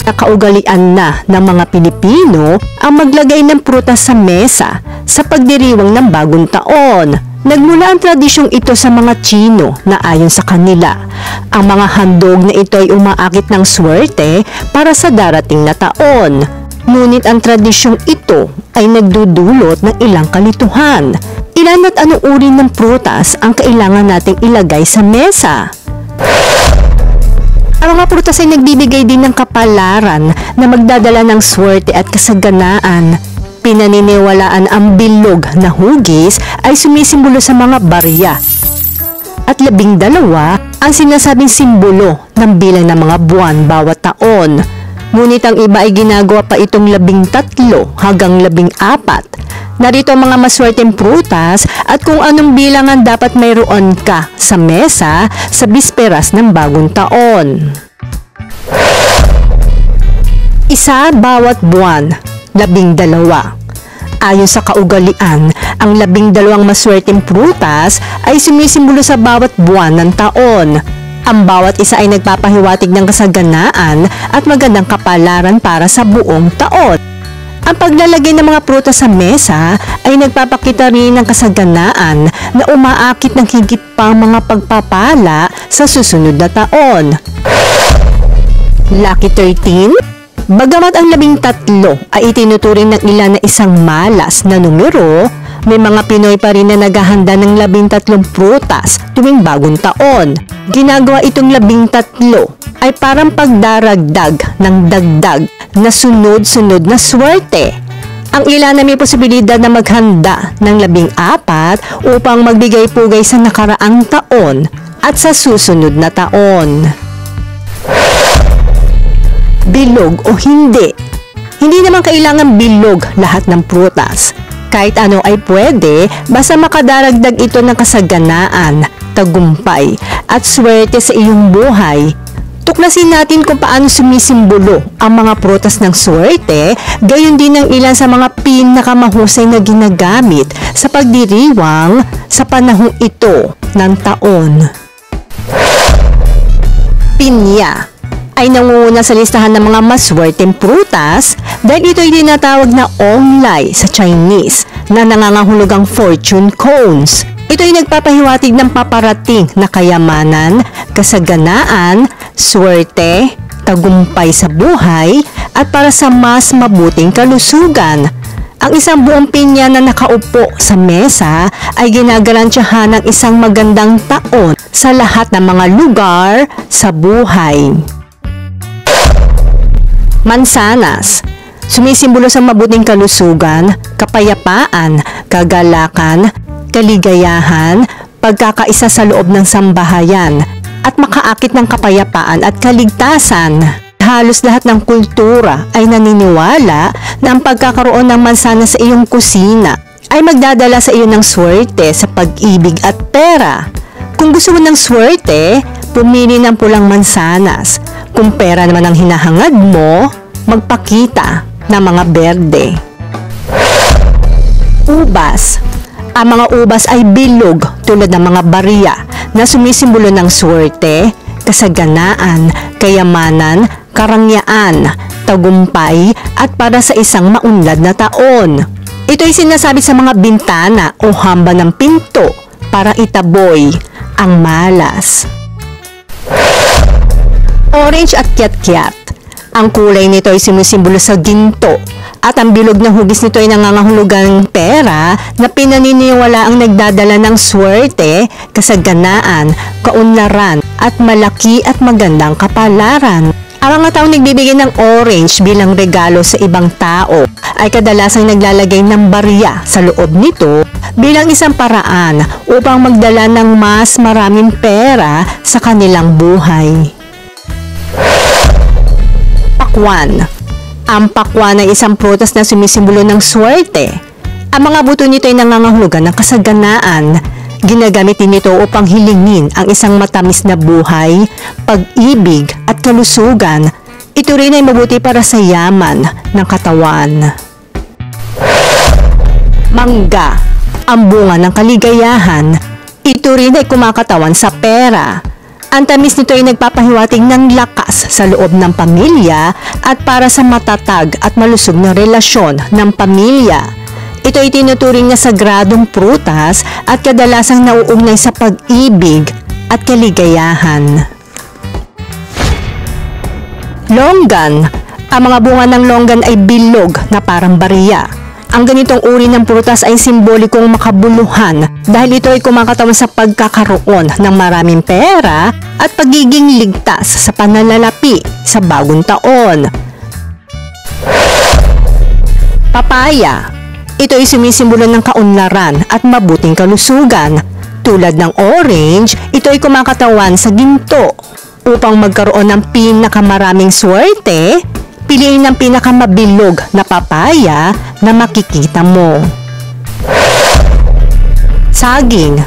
Nakaugalian na ng mga Pilipino ang maglagay ng prutas sa mesa sa pagdiriwang ng bagong taon. Nagmula ang tradisyong ito sa mga Tsino na ayon sa kanila, ang mga handog na ito ay umaakit ng swerte para sa darating na taon. Ngunit ang tradisyong ito ay nagdudulot ng ilang kalituhan. Ilan at anong uri ng prutas ang kailangan nating ilagay sa mesa? Ang mga prutas ay nagbibigay din ng kapalaran na magdadala ng swerte at kasaganaan. Pinaniniwalaan ang bilog na hugis ay sumisimbolo sa mga barya. At 12 ang sinasabing simbolo ng bilang ng mga buwan bawat taon. Ngunit ang iba ay ginagawa pa itong 13 hanggang 14. Narito ang mga maswerteng prutas at kung anong bilangan dapat mayroon ka sa mesa sa bisperas ng bagong taon. Isa bawat buwan, 12. Ayon sa kaugalian, ang 12 maswerteng prutas ay sumisimbolo sa bawat buwan ng taon. Ang bawat isa ay nagpapahiwatig ng kasaganaan at magandang kapalaran para sa buong taon. Ang paglalagay ng mga prutas sa mesa ay nagpapakita rin ng kasaganaan na umaakit ng higit pang mga pagpapala sa susunod na taon. Lucky 13. Bagamat ang 13 ay itinuturing ng ilan na isang malas na numero, may mga Pinoy pa rin na naghahanda ng 13 prutas tuwing bagong taon. Ginagawa itong 13 ay parang pagdaragdag ng dagdag na sunod-sunod na swerte. Ang ilan na may posibilidad na maghanda ng 14 upang magbigay pugay sa nakaraang taon at sa susunod na taon. Bilog o hindi? Hindi naman kailangan bilog lahat ng prutas. Kahit ano ay pwede basta makadaragdag ito ng kasaganaan, tagumpay at swerte sa iyong buhay. Tuklasin natin kung paano sumisimbolo ang mga prutas ng swerte, gayon din ang ilan sa mga pinakamahusay na ginagamit sa pagdiriwang sa panahong ito ng taon. Pinya ay nangunguna sa listahan ng mga maswerteng prutas dahil ito ay tinatawag na onglay sa Chinese na nangangahulugang fortune cones. Ito ay nagpapahiwatig ng paparating na kayamanan, kasaganaan, swerte, tagumpay sa buhay at para sa mas mabuting kalusugan. Ang isang buong pinya na nakaupo sa mesa ay ginagarantiyahan ng isang magandang taon sa lahat ng mga lugar sa buhay. Mansanas, sumisimbolo sa mabuting kalusugan, kapayapaan, kagalakan, kaligayahan, pagkakaisa sa loob ng sambahayan, at makaakit ng kapayapaan at kaligtasan. Halos lahat ng kultura ay naniniwala na ang pagkakaroon ng mansanas sa iyong kusina ay magdadala sa iyo ng swerte sa pag-ibig at pera. Kung gusto mo ng swerte, pumili ng pulang mansanas. Kung pera naman ang hinahangad mo, magpakita ng mga berde. Ubas. Ang mga ubas ay bilog tulad ng mga barya na sumisimbolo ng swerte, kasaganaan, kayamanan, karangyaan, tagumpay at para sa isang maunlad na taon. Ito ay sinasabi sa mga bintana o hamba ng pinto para itaboy ang malas. Orange at kiat-kiat. Ang kulay nito ay sumisimbolo sa ginto at ang bilog na hugis nito ay nangangahulugang pera na pinaniniwala ang nagdadala ng swerte, kasaganaan, kaunlaran at malaki at magandang kapalaran. Ang mga taong nagbibigay ng orange bilang regalo sa ibang tao ay kadalasang naglalagay ng barya sa loob nito bilang isang paraan upang magdala ng mas maraming pera sa kanilang buhay. Pakwan. Ang pakwan ay isang prutas na sumisimbolo ng swerte. Ang mga buto nito ay nangangahulugan ng kasaganaan. Ginagamit din ito upang hilingin ang isang matamis na buhay, pag-ibig at kalusugan. Ito rin ay mabuti para sa yaman ng katawan. Mangga. Ang bunga ng kaligayahan. Ito rin ay kumakatawan sa pera. Ang tamis nito ay nagpapahiwatig ng lakas sa loob ng pamilya at para sa matatag at malusog na relasyon ng pamilya. Ito ay tinuturing na sagradong prutas at kadalasang nauugnay sa pag-ibig at kaligayahan. Longgan. Ang mga bunga ng longgan ay bilog na parang bariya. Ang ganitong uri ng prutas ay simbolikong makabuluhan dahil ito ay kumakatawan sa pagkakaroon ng maraming pera at pagiging ligtas sa pananalapi sa bagong taon. Papaya. Ito ay sumisimbolo ng kaunlaran at mabuting kalusugan. Tulad ng orange, ito ay kumakatawan sa ginto. Upang magkaroon ng pinakamaraming swerte, piliin ang pinakamabilog na papaya na makikita mo. Saging.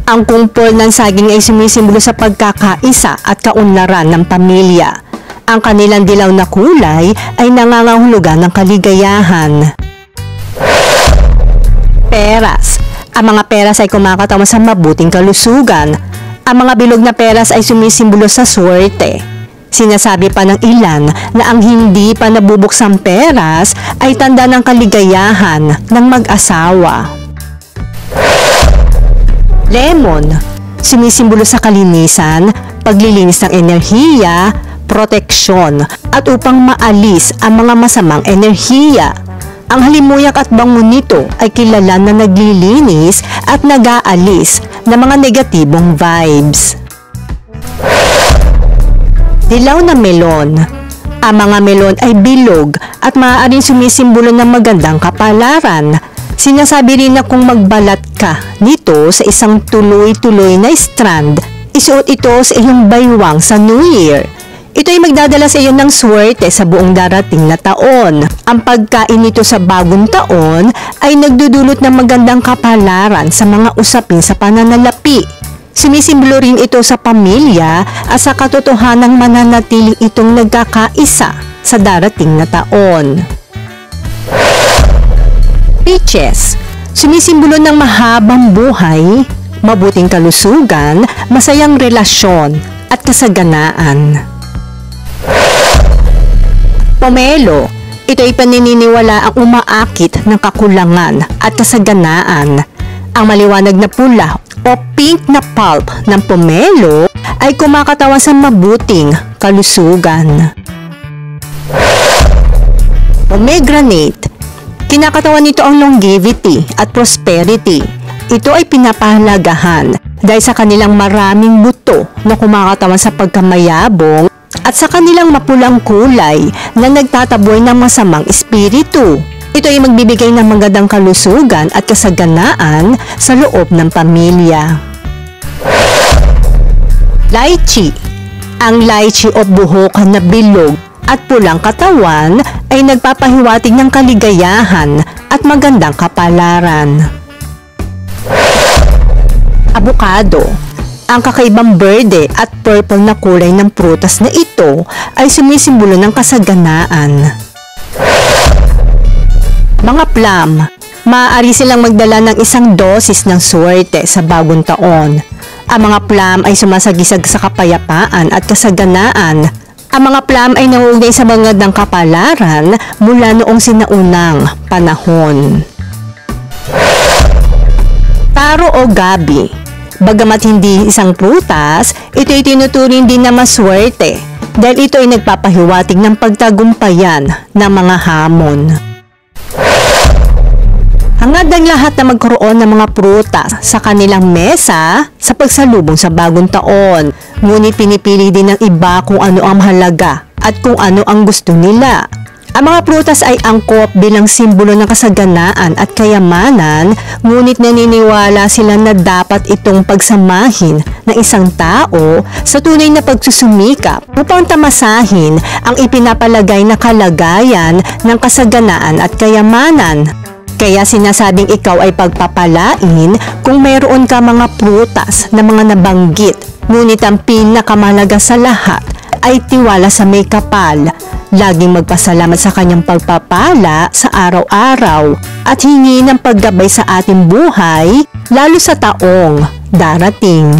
Ang kumpol ng saging ay sumisimbolo sa pagkakaisa at kaunlaran ng pamilya. Ang kanilang dilaw na kulay ay nangangahulugan ng kaligayahan. Peras. Ang mga peras ay kumakatawan sa mabuting kalusugan. Ang mga bilog na peras ay sumisimbolo sa swerte. Sinasabi pa ng ilan na ang hindi pa nabubuksang peras ay tanda ng kaligayahan ng mag-asawa. Lemon. Sumisimbolo sa kalinisan, paglilinis ng enerhiya, proteksyon, at upang maalis ang mga masamang enerhiya. Ang halimuyak at bango nito ay kilala na naglilinis at nag-aalis ng mga negatibong vibes. Dilaw na melon. Ang mga melon ay bilog at maaaring sumisimbolo ng magandang kapalaran. Sinasabi rin na kung magbalat ka nito sa isang tuloy-tuloy na strand, isuot ito sa iyong baywang sa New Year. Ito ay magdadala sa iyo ng swerte sa buong darating na taon. Ang pagkain nito sa bagong taon ay nagdudulot ng magandang kapalaran sa mga usapin sa pananalapi. Sumisimbolo rin ito sa pamilya at sa katotohanang mananatiling itong nagkakaisa sa darating na taon. Peaches. Sumisimbolo ng mahabang buhay, mabuting kalusugan, masayang relasyon at kasaganaan. Pomelo. Ito ay panininiwala ang umaakit ng kakulangan at kasaganaan. Ang maliwanag na pula o pink na pulp ng pomelo ay kumakatawan sa mabuting kalusugan. Pomegranate. Kinakatawan nito ang longevity at prosperity. Ito ay pinapahalagahan dahil sa kanilang maraming buto na kumakatawan sa pagkamayabong at sa kanilang mapulang kulay na nagtataboy ng masamang espiritu. Ito ay magbibigay ng magandang kalusugan at kasaganaan sa loob ng pamilya. Lychee. Ang lychee o buhokan na bilog at pulang katawan ay nagpapahiwatig ng kaligayahan at magandang kapalaran. Avocado. Ang kakaibang berde at purple na kulay ng prutas na ito ay sumisimbolo ng kasaganaan. Mga plum. Maaari silang magdala ng isang dosis ng swerte sa bagong taon. Ang mga plum ay sumasagisag sa kapayapaan at kasaganaan. Ang mga plum ay nauugnay sa magandang kapalaran mula noong sinaunang panahon. Taro o gabi. Bagamat hindi isang prutas, ito ay tinuturing din na maswerte dahil ito ay nagpapahiwatig ng pagtagumpayan ng mga hamon. Hangad ang lahat na magkaroon ng mga prutas sa kanilang mesa sa pagsalubong sa bagong taon. Ngunit pinipili din ng iba kung ano ang mahalaga at kung ano ang gusto nila. Ang mga prutas ay angkop bilang simbolo ng kasaganaan at kayamanan, ngunit naniniwala sila na dapat itong pagsamahin ng isang tao sa tunay na pagsusumikap upang tamasahin ang ipinapalagay na kalagayan ng kasaganaan at kayamanan. Kaya sinasabing ikaw ay pagpapalain kung mayroon ka mga prutas na mga nabanggit. Ngunit ang pinakamahalaga sa lahat ay tiwala sa may kapal. Laging magpasalamat sa kanyang pagpapala sa araw-araw at hingi ng paggabay sa ating buhay, lalo sa taong darating.